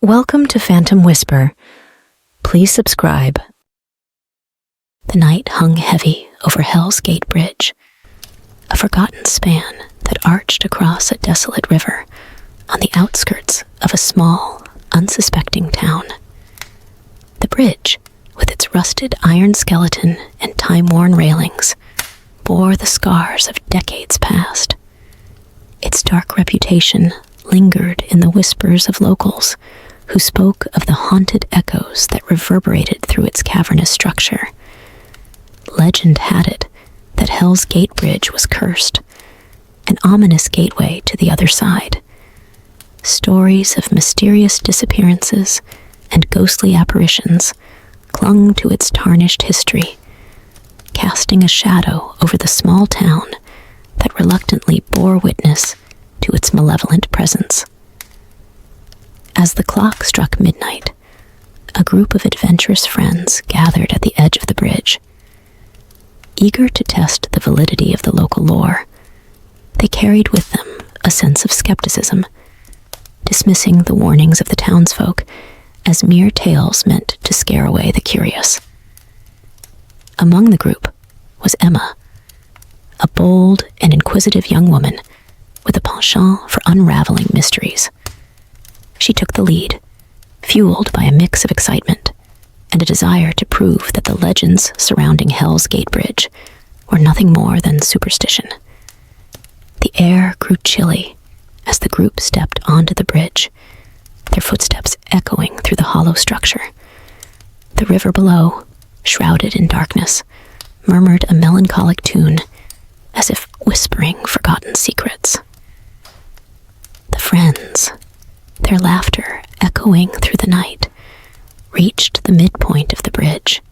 Welcome to Phantom Whisper. Please subscribe. The night hung heavy over Hell's Gate Bridge, a forgotten span that arched across a desolate river on the outskirts of a small, unsuspecting town. The bridge, with its rusted iron skeleton and time-worn railings, bore the scars of decades past. Its dark reputation lingered in the whispers of locals who spoke of the haunted echoes that reverberated through its cavernous structure. Legend had it that Hell's Gate Bridge was cursed, an ominous gateway to the other side. Stories of mysterious disappearances and ghostly apparitions clung to its tarnished history, casting a shadow over the small town that reluctantly bore witness to its malevolent presence. As the clock struck midnight, a group of adventurous friends gathered at the edge of the bridge. Eager to test the validity of the local lore, they carried with them a sense of skepticism, dismissing the warnings of the townsfolk as mere tales meant to scare away the curious. Among the group was Emma, a bold and inquisitive young woman with a penchant for unraveling mysteries. She took the lead, fueled by a mix of excitement and a desire to prove that the legends surrounding Hell's Gate Bridge were nothing more than superstition. The air grew chilly as the group stepped onto the bridge, their footsteps echoing through the hollow structure. The river below, shrouded in darkness, murmured a melancholic tune, as if whispering forgotten secrets. The friends, their laughter echoing through the night, reached the midpoint of the bridge,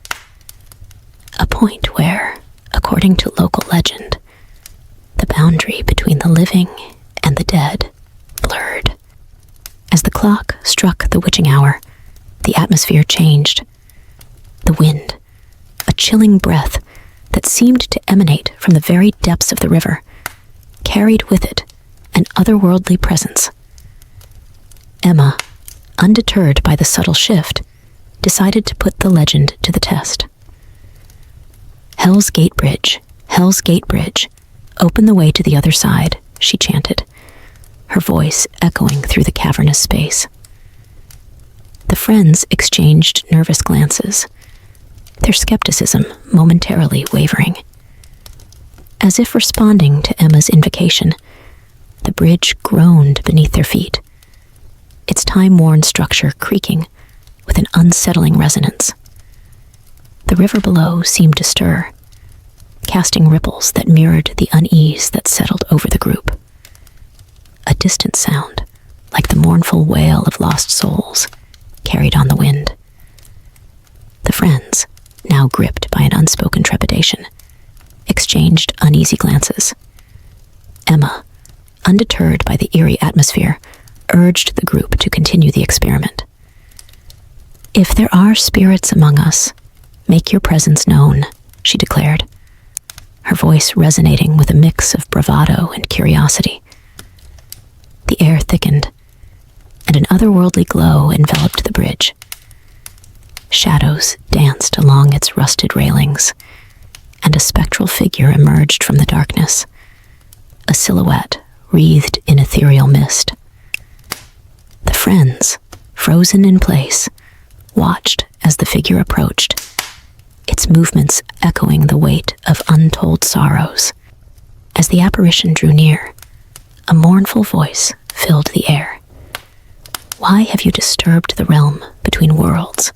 a point where, according to local legend, the boundary between the living and the dead blurred. As the clock struck the witching hour, the atmosphere changed. The wind, a chilling breath that seemed to emanate from the very depths of the river, carried with it an otherworldly presence. Emma, undeterred by the subtle shift, decided to put the legend to the test. Hell's Gate Bridge, Hell's Gate Bridge, open the way to the other side, she chanted, her voice echoing through the cavernous space. The friends exchanged nervous glances, their skepticism momentarily wavering. As if responding to Emma's invocation, the bridge groaned beneath their feet, its time-worn structure creaking with an unsettling resonance. The river below seemed to stir, casting ripples that mirrored the unease that settled over the group. A distant sound, like the mournful wail of lost souls, carried on the wind. The friends, now gripped by an unspoken trepidation, exchanged uneasy glances. Emma, undeterred by the eerie atmosphere, urged the group to continue the experiment. "If there are spirits among us, make your presence known," she declared, her voice resonating with a mix of bravado and curiosity. The air thickened, and an otherworldly glow enveloped the bridge. Shadows danced along its rusted railings, and a spectral figure emerged from the darkness, a silhouette wreathed in ethereal mist. The friends, frozen in place, watched as the figure approached, its movements echoing the weight of untold sorrows. As the apparition drew near, a mournful voice filled the air. "Why have you disturbed the realm between worlds?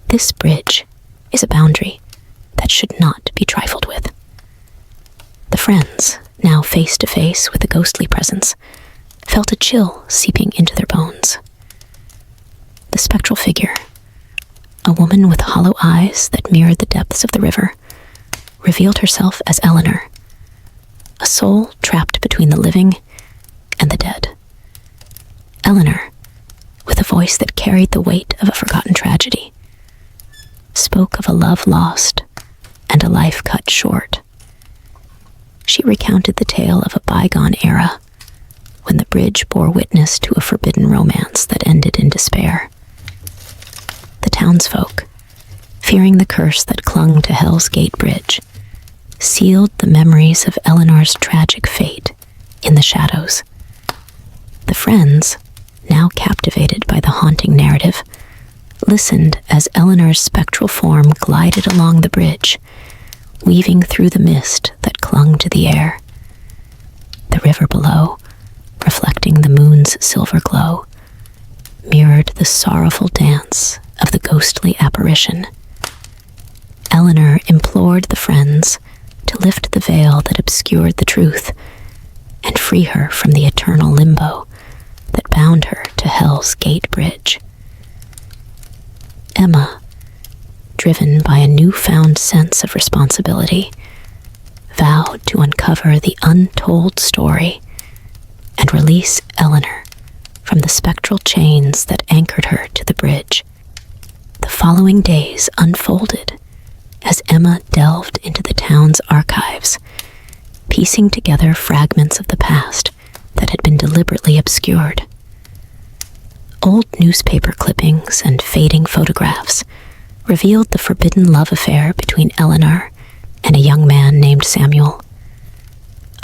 This bridge is a boundary that should not be trifled with." The friends, now face to face with the ghostly presence, felt a chill seeping into their bones. The spectral figure, a woman with hollow eyes that mirrored the depths of the river, revealed herself as Eleanor, a soul trapped between the living and the dead. Eleanor, with a voice that carried the weight of a forgotten tragedy, spoke of a love lost and a life cut short. She recounted the tale of a bygone era when the bridge bore witness to a forbidden romance that ended in despair. The townsfolk, fearing the curse that clung to Hell's Gate Bridge, sealed the memories of Eleanor's tragic fate in the shadows. The friends, now captivated by the haunting narrative, listened as Eleanor's spectral form glided along the bridge, weaving through the mist that clung to the air. The river below, reflecting the moon's silver glow, mirrored the sorrowful dance of the ghostly apparition. Eleanor implored the friends to lift the veil that obscured the truth and free her from the eternal limbo that bound her to Hell's Gate Bridge. Emma, driven by a newfound sense of responsibility, vowed to uncover the untold story and release Eleanor from the spectral chains that anchored her to the bridge. The following days unfolded as Emma delved into the town's archives, piecing together fragments of the past that had been deliberately obscured. Old newspaper clippings and fading photographs revealed the forbidden love affair between Eleanor and a young man named Samuel,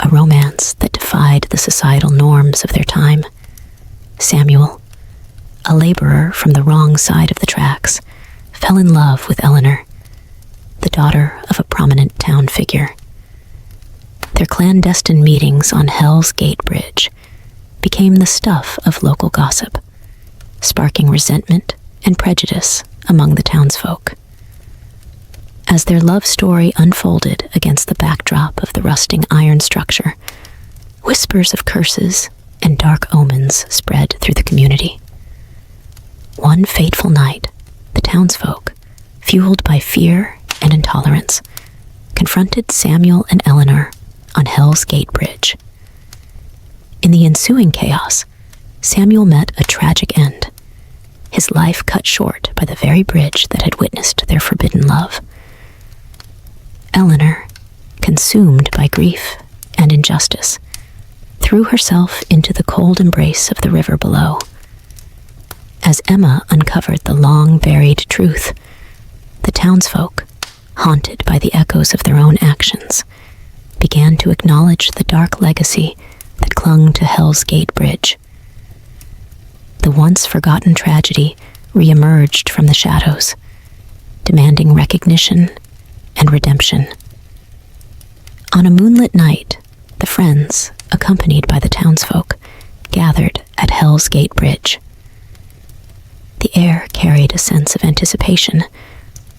a romance that defied the societal norms of their time. Samuel, a laborer from the wrong side of the tracks, fell in love with Eleanor, the daughter of a prominent town figure. Their clandestine meetings on Hell's Gate Bridge became the stuff of local gossip, sparking resentment and prejudice among the townsfolk. As their love story unfolded against the backdrop of the rusting iron structure, whispers of curses and dark omens spread through the community. One fateful night, the townsfolk, fueled by fear and intolerance, confronted Samuel and Eleanor on Hell's Gate Bridge. In the ensuing chaos, Samuel met a tragic end, his life cut short by the very bridge that had witnessed their forbidden love. Eleanor, consumed by grief and injustice, threw herself into the cold embrace of the river below. As Emma uncovered the long-buried truth, the townsfolk, haunted by the echoes of their own actions, began to acknowledge the dark legacy that clung to Hell's Gate Bridge. The once-forgotten tragedy re-emerged from the shadows, demanding recognition and redemption. On a moonlit night, the friends, accompanied by the townsfolk, gathered at Hell's Gate Bridge. The air carried a sense of anticipation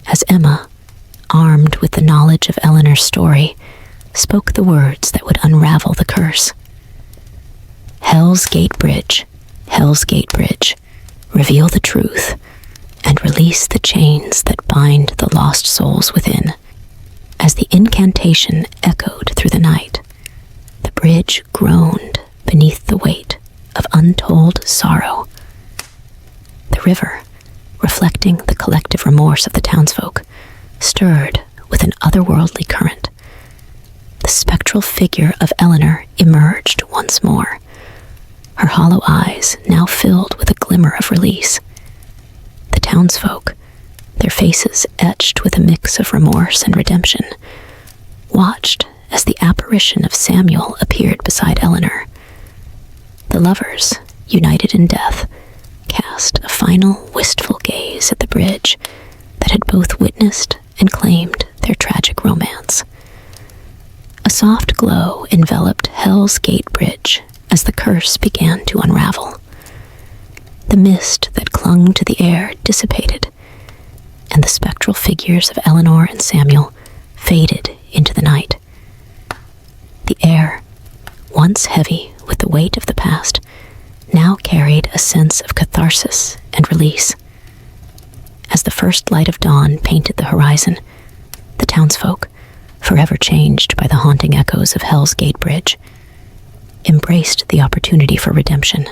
as Emma, armed with the knowledge of Eleanor's story, spoke the words that would unravel the curse. Hell's Gate Bridge, Hell's Gate Bridge, reveal the truth and release the chains that bind the lost souls within. As the incantation echoed through the night, the bridge groaned beneath the weight of untold sorrow. The river, reflecting the collective remorse of the townsfolk, stirred with an otherworldly current. The spectral figure of Eleanor emerged once more, her hollow eyes now filled with a glimmer of release. The townsfolk, their faces etched with a mix of remorse and redemption, watched as the apparition of Samuel appeared beside Eleanor. The lovers, united in death, cast a final wistful gaze at the bridge that had both witnessed and claimed their tragic romance. A soft glow enveloped Hell's Gate Bridge as the curse began to unravel. The mist that clung to the air dissipated, and the spectral figures of Eleanor and Samuel faded into the night. The air, once heavy with the weight of the past, now carried a sense of catharsis and release. As the first light of dawn painted the horizon, the townsfolk, forever changed by the haunting echoes of Hell's Gate Bridge, embraced the opportunity for redemption.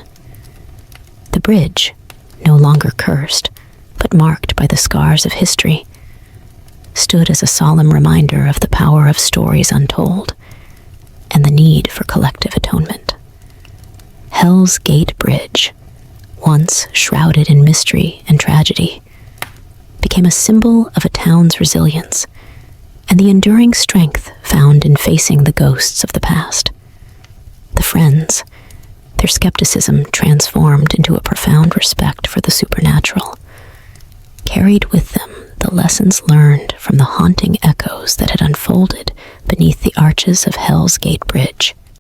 The bridge, no longer cursed, but marked by the scars of history, stood as a solemn reminder of the power of stories untold and the need for collective atonement. Hell's Gate Bridge, once shrouded in mystery and tragedy, became a symbol of a town's resilience and the enduring strength found in facing the ghosts of the past. The friends, their skepticism transformed into a profound respect for the supernatural, carried with them the lessons learned from the haunting echoes that had unfolded beneath the arches of Hell's Gate Bridge.